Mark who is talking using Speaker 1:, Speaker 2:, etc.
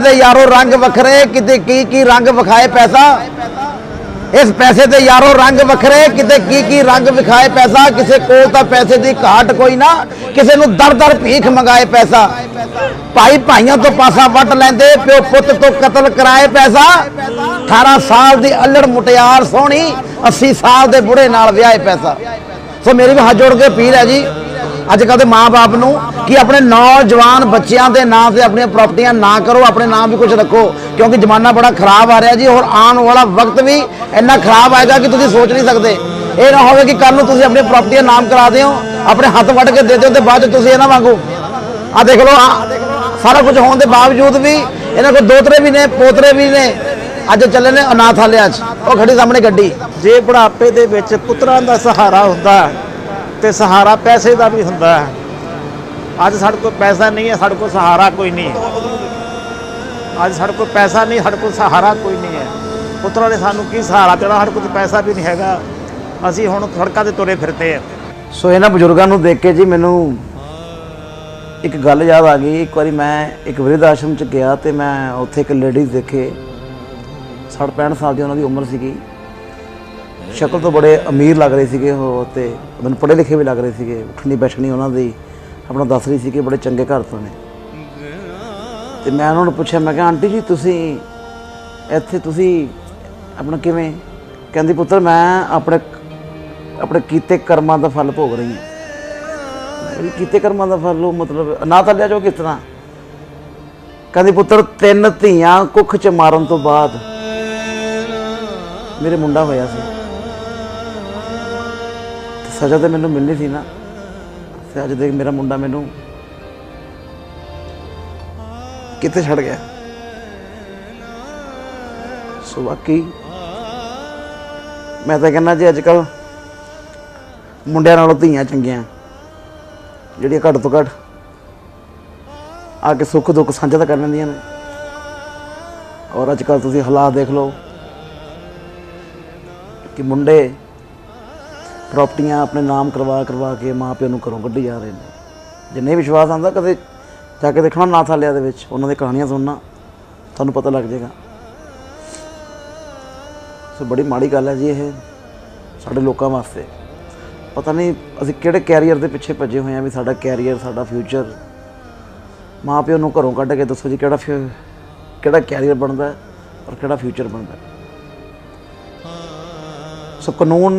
Speaker 1: दे यारों रंग वखरे किते की रंग विखाए पैसा। इस पैसे दे यारों रंग वखरे किते की रंग विखाए पैसा। किसे कोल तां पैसे दी घाट कोई ना, किसे नूं दर दर भीख मंगाए पैसा। भाई भाइयों तो पासा वट लैंदे, प्यो पुत तो कतल कराए पैसा। 18 साल दी अल्लड़ मुटियार सोहनी 80 साल दे बुढ़े नाल विआहे पैसा। सो मेरी भी हाथ जोड़ के अपील है जी अजकल के माँ बाप नूं कि अपने नौजवान बच्चों के नाम से अपनी प्रॉपर्टियां ना करो, अपने नाम भी कुछ रखो, क्योंकि जमाना बड़ा खराब आ रहा जी। और आने वाला वक्त भी इन्ना खराब आएगा कि तुम सोच नहीं सकते। ये ना हो कि कल नूं तुसीं अपनी प्रॉपर्टियां नाम करा दो, अपने हाथ वट के दे दो, तो बाद तुसीं इन्हां वांगू आ देख लो सारा कुछ होने के बावजूद भी इन्हां कोल दोतरे भी ने पोतरे भी ने। अज चले ने अनाथालय वो खड़ी सामने गड्डी।
Speaker 2: जे बुढ़ापे दे विच पुत्रां दा सहारा हुंदा ते सहारा पैसे का भी हुंदा है। अज साडे कोल पैसा नहीं है, साडे कोल सहारा कोई नहीं है। अज साडे कोल पैसा नहीं, साडे कोल सहारा कोई नहीं है। पुत्रा ने सानू की सहारा देना, साडे कोल पैसा भी नहीं हैगा। असीं हुण सड़कां ते तुरे फिरते हैं।
Speaker 1: सो इन्हां बजुर्गों नूं देख के जी मैनू एक गल याद आ गई। एक बारी मैं एक वृद्ध आश्रम च गया तो मैं उत्थे एक लेडीज़ देखे 60-65 साल की उन्होंने उम्र सी। शक्ल तो बड़े अमीर लग रहे थे, मैंने पढ़े लिखे भी लग रहे थे। उठनी बैठनी उन्होंने अपना दस रही थी कि बड़े चंगे घर तो ने। तो मैं उन्होंने पूछा, मैं कहा आंटी जी तुसी इत्थे तुसी अपना किवें? कहंदी पुत्र मैं अपने अपने कीते कर्मां दा फल भोग रही हूँ। कीते कर्मां दा फल मतलब अनाथालय जो किस तरह? कहंदी पुत्र 3 धीआं कुख च मारन तो बाद मेरे मुंडा होया सी। सज़ा तो मैनू मिलनी थी ना, अज देख मेरा मुंडा मैनू कित्थे छड़ गया। सो बाकी मैं तो कहना जी अजकल मुंडियां नालों धीआं चंगियां, जिहड़ियां घट तो घट आके सुख दुख साझा तो कर लैंदियां ने। और अजकल तुसीं हालात देख लो कि मुंडे प्रॉपर्टियां अपने नाम करवा के माँ प्यो नूं घरों कड्ढी जा रहे हैं। जे नहीं विश्वास आंदा कदे जाके देखना अनाथालय दे विच, उन्हां दी कहानियां सुनना, तुहानूं पता लग जाएगा। सो बड़ी माड़ी गल है जी ये साडे लोकां वास्ते। पता नहीं असीं किहड़े कैरियर दे पिछे भजे होए हैं भी साडा कैरियर साडा फ्यूचर। माँ प्यो नूं घरों कड्ढ के दसो जी किहड़ा कैरियर बनदा और किहड़ा फ्यूचर बनदा। सो कानून